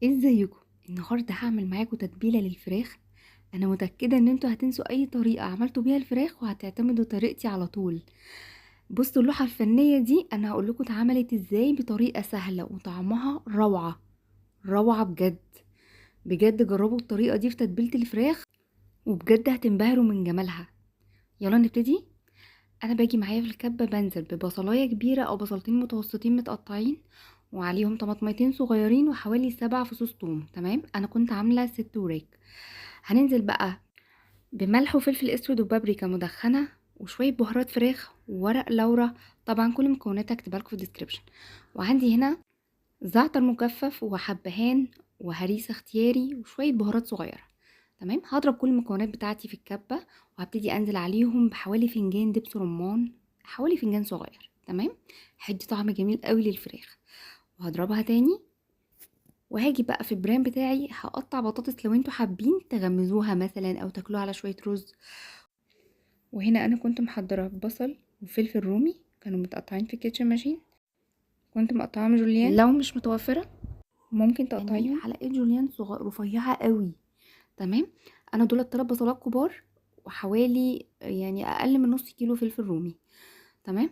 ازيكم؟ النهارده هعمل معاكم تتبيله للفراخ. انا متاكده ان انتوا هتنسوا اي طريقه عملتوا بيها الفراخ وهتعتمدوا طريقتي على طول. بصوا اللوحه الفنيه دي، انا هقول لكم اتعملت ازاي بطريقه سهله وطعمها روعه. روعه بجد. بجد جربوا الطريقه دي في تتبيله الفراخ وبجد هتنبهروا من جمالها. يلا نبتدي. انا باجي معايا في الكبه بنزل ببصلايه كبيره او بصلتين متوسطين متقطعين، وعليهم طماطميتين صغيرين وحوالي 7 فصوص توم. تمام، انا كنت عامله 6 وراك. هننزل بقى بملح وفلفل اسود وبابريكا مدخنه وشويه بهارات فراخ وورق لورا. طبعا كل مكوناتها هكتبها لكم في الديسكريبشن. وعندي هنا زعتر مجفف وحبهان وهريسه اختياري وشويه بهارات صغيره. تمام، هضرب كل المكونات بتاعتي في الكبه وهبتدي انزل عليهم بحوالي فنجان دبس رمان، حوالي فنجان صغير. تمام، هيدي طعم جميل قوي للفراخ. وهضربها تاني وهاجي بقى في البرام بتاعي هقطع بطاطس لو انتوا حابين تغمزوها مثلا او تاكلوها على شويه رز. وهنا انا كنت محضره بصل وفلفل رومي كانوا متقطعين في كيتشن ماشين. كنت مقطعاهم جوليان، لو مش متوفره ممكن يعني تقطعيهم حلقات جوليان صغيره رفيعه قوي. تمام، انا دول 3 بصلات كبار وحوالي يعني اقل من نص كيلو فلفل رومي. تمام،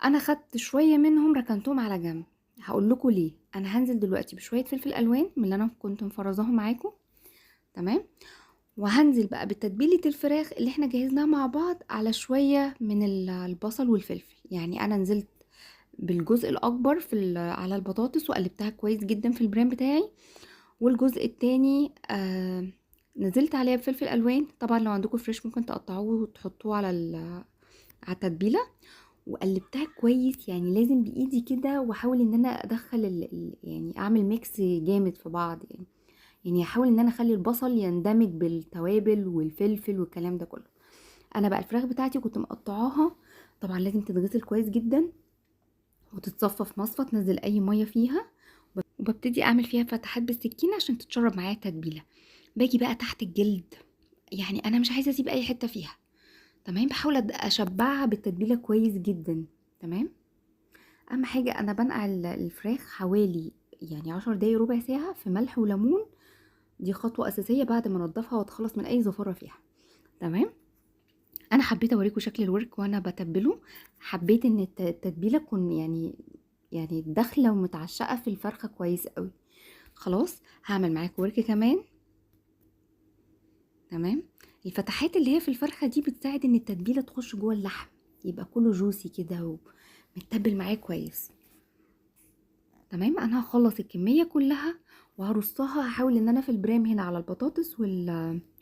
انا خدت شويه منهم ركنتهم على جنب. هقول لكم ليه. انا هنزل دلوقتي بشويه فلفل الوان من اللي انا كنت مفرزاهم معاكم. تمام، وهنزل بقى بتتبيله الفراخ اللي احنا جهزناها مع بعض على شويه من البصل والفلفل. يعني انا نزلت بالجزء الاكبر على البطاطس وقلبتها كويس جدا في البرام بتاعي، والجزء التاني نزلت عليها بفلفل الوان. طبعا لو عندكم فريش ممكن تقطعوه وتحطوه على التتبيله. وقلبتها كويس، يعني لازم بايدي كده واحاول ان انا ادخل يعني اعمل ميكس جامد في بعض. يعني احاول ان انا اخلي البصل يندمج بالتوابل والفلفل والكلام ده كله. انا بقى الفراخ بتاعتي كنت مقطعاها. طبعا لازم تتغسل كويس جدا وتتصفى في مصفى تنزل اي ميه فيها، وببتدي اعمل فيها فتحات بالسكينه عشان تتشرب معايا التتبيله. باجي بقى تحت الجلد، يعني انا مش عايزه اسيب اي حته فيها. تمام، بحاول اشبعها بالتتبيله كويس جدا. تمام، اهم حاجه انا بنقع الفراخ حوالي يعني 10 دقايق ربع ساعه في ملح وليمون. دي خطوه اساسيه بعد ما انضفها واتخلص من اي زفاره فيها. تمام، انا حبيت اوريكم شكل الورك وانا بتبله. حبيت ان التتبيله تكون يعني داخله ومتعشقه في الفرخه كويس قوي. خلاص هعمل معاكم ورك كمان. تمام، الفتحات اللي هي في الفرخه دي بتساعد ان التتبيله تخش جوه اللحم، يبقى كله جوسي كده ومتبل معاه كويس. تمام، انا هخلص الكميه كلها وهرصها. هحاول ان انا في البرام هنا على البطاطس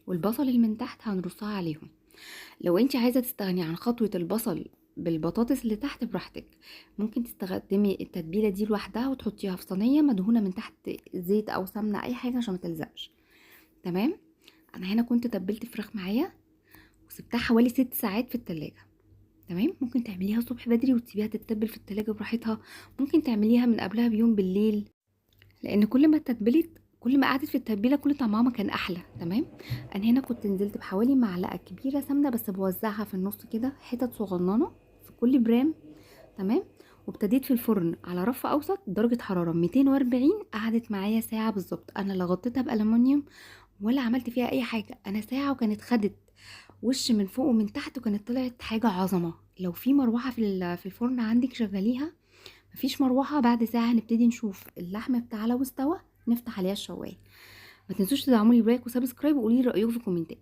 والبصل اللي من تحت هنرصها عليهم. لو انت عايزه تستغني عن خطوه البصل بالبطاطس اللي تحت براحتك، ممكن تستخدمي التتبيله دي لوحدها وتحطيها في صينيه مدهونه من تحت زيت او سمنه اي حاجه عشان ما تلزقش. تمام، انا هنا كنت تبلت فراخ معايا وسبتها حوالي 6 ساعات في التلاجة. تمام، ممكن تعمليها الصبح بدري وتسيبيها تتبل في التلاجة براحتها. ممكن تعمليها من قبلها بيوم بالليل، لان كل ما اتبلت كل ما قعدت في التتبيله كل طعمها ما كان احلى. تمام، انا هنا كنت نزلت بحوالي معلقه كبيره سمنه بس بوزعها في النص كده حتت صغننه في كل برام. تمام، وابتديت في الفرن على رف اوسط درجه حراره 240. قعدت معايا ساعه بالظبط. انا لا غطيتها بالومنيوم ولا عملت فيها اي حاجه. انا ساعه وكانت خدت وش من فوق ومن تحت وكانت طلعت حاجه عظمه. لو في مروحه في الفرن عندك شغليها. مفيش مروحه، بعد ساعه هنبتدي نشوف اللحم بتاعها لو استوى نفتح عليها الشوايه. ما تنسوش تدعموني بلايك وسبسكرايب وقولي لي رايكم في الكومنتات.